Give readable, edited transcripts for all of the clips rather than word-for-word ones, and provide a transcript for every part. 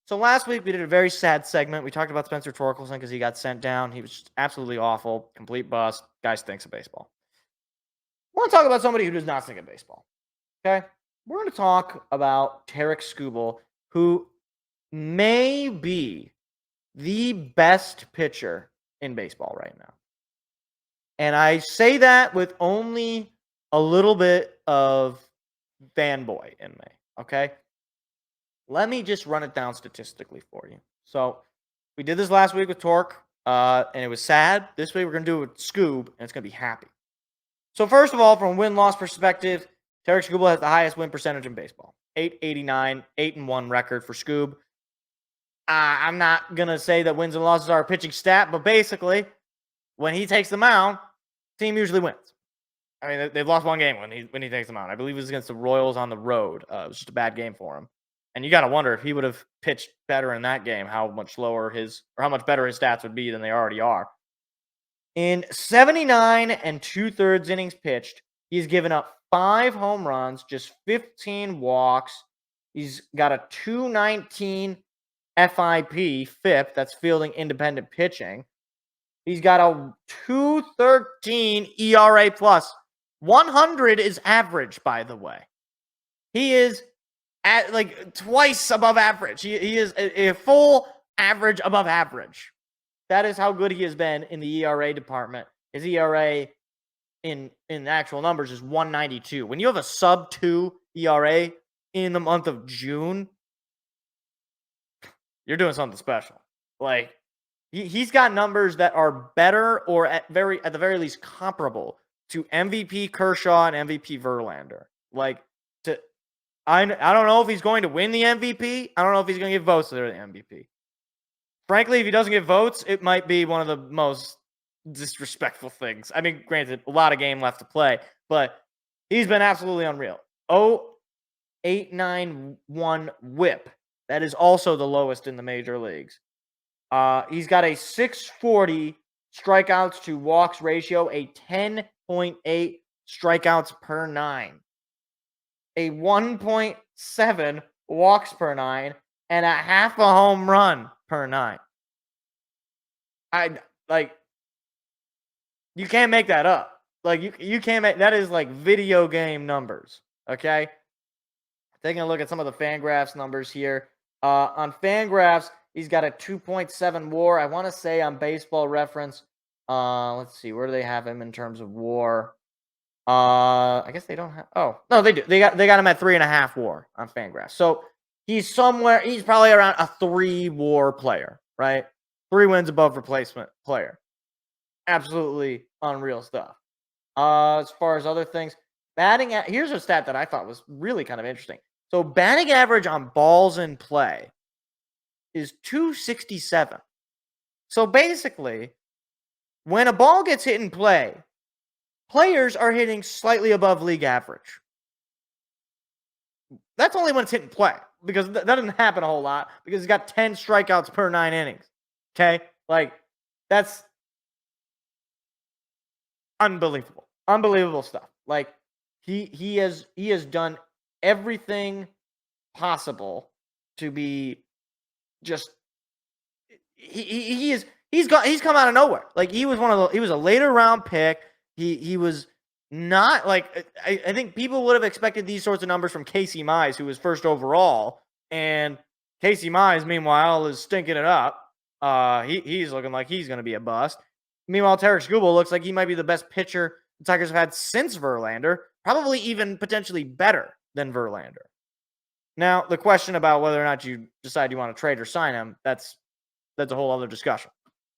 So last week we did a very sad segment. We talked about Spencer Torkelson because he got sent down. He was just absolutely awful, complete bust. Guy stinks of baseball. I want to talk about somebody who does not stink of baseball. Okay, we're going to talk about Tarik Skubal, who may be the best pitcher in baseball right now. And I say that with only a little bit of fanboy in me. Okay, let me just run it down statistically for you. So we did this last week with Torque, and it was sad. This week we're going to do it with Scoob, and it's going to be happy. So first of all, from a win-loss perspective, Tarik Skubal has the highest win percentage in baseball. 889, 8-1 record for Scoob. I'm not going to say that wins and losses are a pitching stat, but basically, when he takes the mound, team usually wins. I mean, they've lost one game when he takes the mound. I believe it was against the Royals on the road. It was just a bad game for him. And you got to wonder if he would have pitched better in that game, how much better his stats would be than they already are. In 79 and 2/3 innings pitched, he's given up 5 home runs, just 15 walks. He's got a 219 FIP, FIP, that's fielding independent pitching. He's got a 213 ERA plus. 100 is average, by the way. He is at like twice above average. He is a full average above average. That is how good he has been in the ERA department. His ERA in actual numbers is 192. When you have a sub 2 ERA in the month of June, you're doing something special. Like he's got numbers that are better or at the very least comparable to MVP Kershaw and MVP Verlander. I don't know if he's going to win the MVP. I don't know if he's going to get votes to the MVP. Frankly, if he doesn't get votes, it might be one of the most disrespectful things. I mean, granted, a lot of game left to play, but he's been absolutely unreal. 0.891 whip. That is also the lowest in the major leagues. He's got a 640 strikeouts to walks ratio, a 10.8 strikeouts per 9, a 1.7 walks per 9, and a half a home run per 9. You can't make that up. You can't make that is like video game numbers. Okay. Taking a look at some of the Fangraphs numbers here. On Fangraphs, he's got a 2.7 WAR. I want to say on Baseball Reference. Let's see, where do they have him in terms of WAR? I guess they don't have. Oh no, they do. They got him at 3.5 WAR on Fangraphs. So he's somewhere. He's probably around a 3 WAR player, right? 3 wins above replacement player. Absolutely unreal stuff. As far as other things, here's a stat that I thought was really kind of interesting. So batting average on balls in play is 267. So basically, when a ball gets hit in play, players are hitting slightly above league average. That's only when it's hit in play, because that doesn't happen a whole lot, because he's got 10 strikeouts per 9 innings. Okay? That's unbelievable. Unbelievable stuff. He has done everything possible to be just he's come out of nowhere. He was a later round pick. He was not I think people would have expected these sorts of numbers from Casey Mize, who was first overall, and Casey Mize meanwhile is stinking it up. He's looking like he's going to be a bust. Meanwhile, Tarik Skubal looks like he might be the best pitcher the Tigers have had since Verlander, probably even potentially better than Verlander. Now, the question about whether or not you decide you want to trade or sign him, that's a whole other discussion.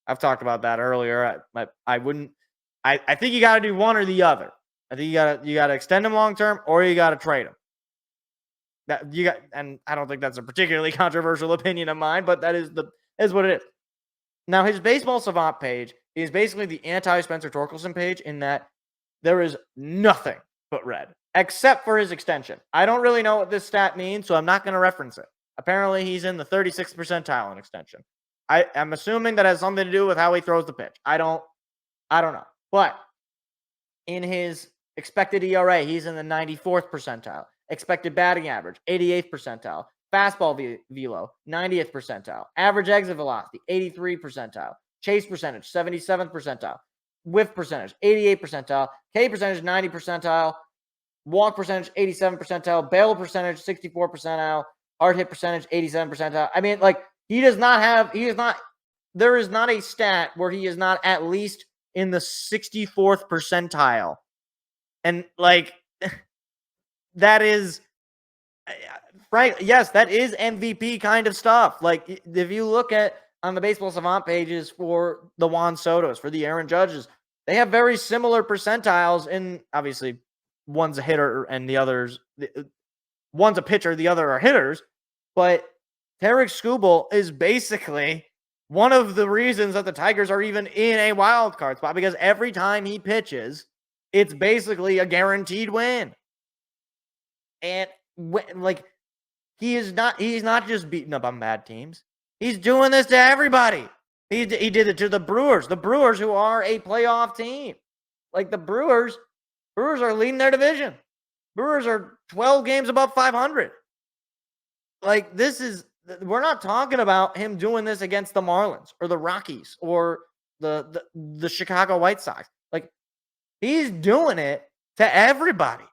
I've talked about that earlier. I think you got to do one or the other. I think you got to extend him long term, or you got to trade him. And I don't think that's a particularly controversial opinion of mine, but that is what it is. Now, his Baseball Savant page is basically the anti-Spencer Torkelson page, in that there is nothing but red, except for his extension. I don't really know what this stat means, so I'm not going to reference it. Apparently, he's in the 36th percentile in extension. I'm assuming that has something to do with how he throws the pitch. I don't know. But in his expected ERA, he's in the 94th percentile. Expected batting average, 88th percentile. Fastball velo, 90th percentile. Average exit velocity, 83 percentile. Chase percentage, 77th percentile. Whiff percentage, 88 percentile. K percentage, 90 percentile. Walk percentage, 87 percentile. Bail percentage, 64 percentile. Hard hit percentage, 87 percentile. I mean, like, there is not a stat where he is not at least in the 64th percentile. And, like, that is, right? Yes, that is MVP kind of stuff. Like, if you look at on the Baseball Savant pages for the Juan Sotos, for the Aaron Judges, they have very similar percentiles. In obviously, one's a hitter and one's a pitcher, the other are hitters. But Tarik Skubal is basically one of the reasons that the Tigers are even in a wild card spot, because every time he pitches, it's basically a guaranteed win. And like, he's not just beating up on bad teams. He's doing this to everybody. He did it to the Brewers who are a playoff team. Like, the Brewers are leading their division. Brewers are 12 games above 500. Like, we're not talking about him doing this against the Marlins or the Rockies or the Chicago White Sox. Like, he's doing it to everybody.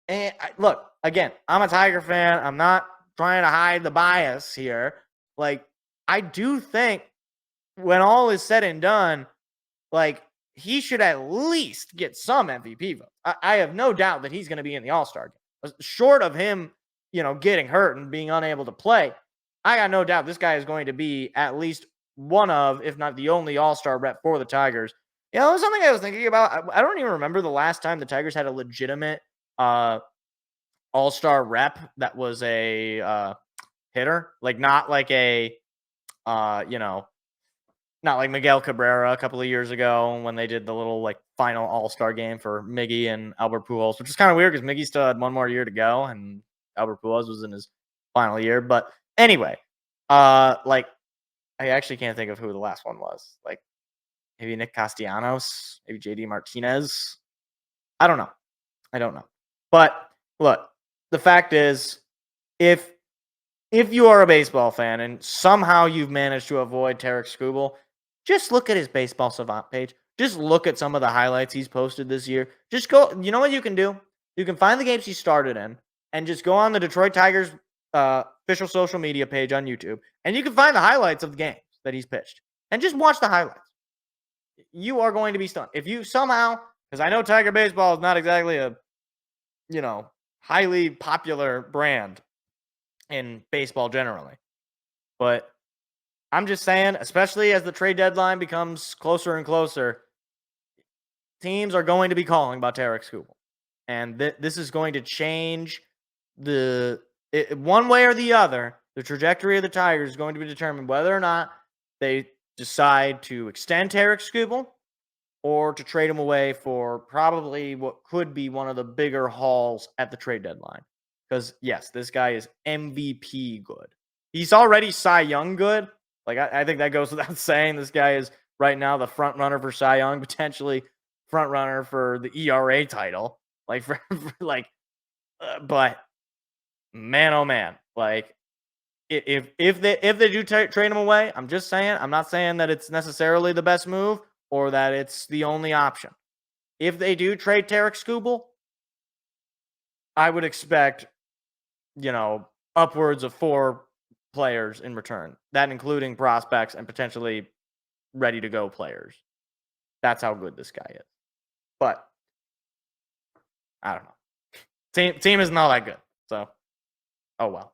And look, again, I'm a Tiger fan. I'm not trying to hide the bias here. Like, I do think when all is said and done, like, he should at least get some MVP votes. I have no doubt that he's going to be in the All-Star game. Short of him, getting hurt and being unable to play, I got no doubt this guy is going to be at least one of, if not the only All-Star rep for the Tigers. Something I was thinking about. I don't even remember the last time the Tigers had a legitimate All-Star rep that was a hitter, like not like a not like Miguel Cabrera a couple of years ago when they did the little like final All-Star game for Miggy and Albert Pujols, which is kind of weird because Miggy still had one more year to go and Albert Pujols was in his final year. But anyway, like, I actually can't think of who the last one was. Like, maybe Nick Castellanos, maybe JD Martinez. I don't know. But look, the fact is, if you are a baseball fan and somehow you've managed to avoid Tarik Skubal, just look at his Baseball Savant page. Just look at some of the highlights he's posted this year. Just go, you know what you can do? You can find the games he started in and just go on the Detroit Tigers official social media page on YouTube, and you can find the highlights of the games that he's pitched. And just watch the highlights. You are going to be stunned. If you somehow, because I know Tiger Baseball is not exactly a, highly popular brand in baseball generally. But I'm just saying, especially as the trade deadline becomes closer and closer, teams are going to be calling about Tarik Skubal. And this is going to change one way or the other. The trajectory of the Tigers is going to be determined whether or not they decide to extend Tarik Skubal or to trade him away for probably what could be one of the bigger hauls at the trade deadline. Because, yes, this guy is MVP good. He's already Cy Young good. Like, I think that goes without saying. This guy is right now the front runner for Cy Young, potentially front runner for the ERA title. Like, but man, oh man, like, if they do trade him away, I'm just saying, I'm not saying that it's necessarily the best move or that it's the only option. If they do trade Tarik Skubal, I would expect, upwards of 4 players in return. That including prospects and potentially ready-to-go players. That's how good this guy is. But I don't know. Team isn't all that good. So, oh well.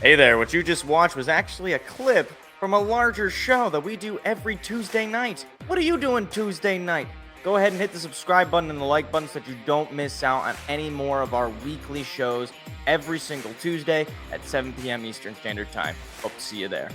Hey there, what you just watched was actually a clip from a larger show that we do every Tuesday night. What are you doing Tuesday night? Go ahead and hit the subscribe button and the like button so that you don't miss out on any more of our weekly shows every single Tuesday at 7 p.m. Eastern Standard Time. Hope to see you there.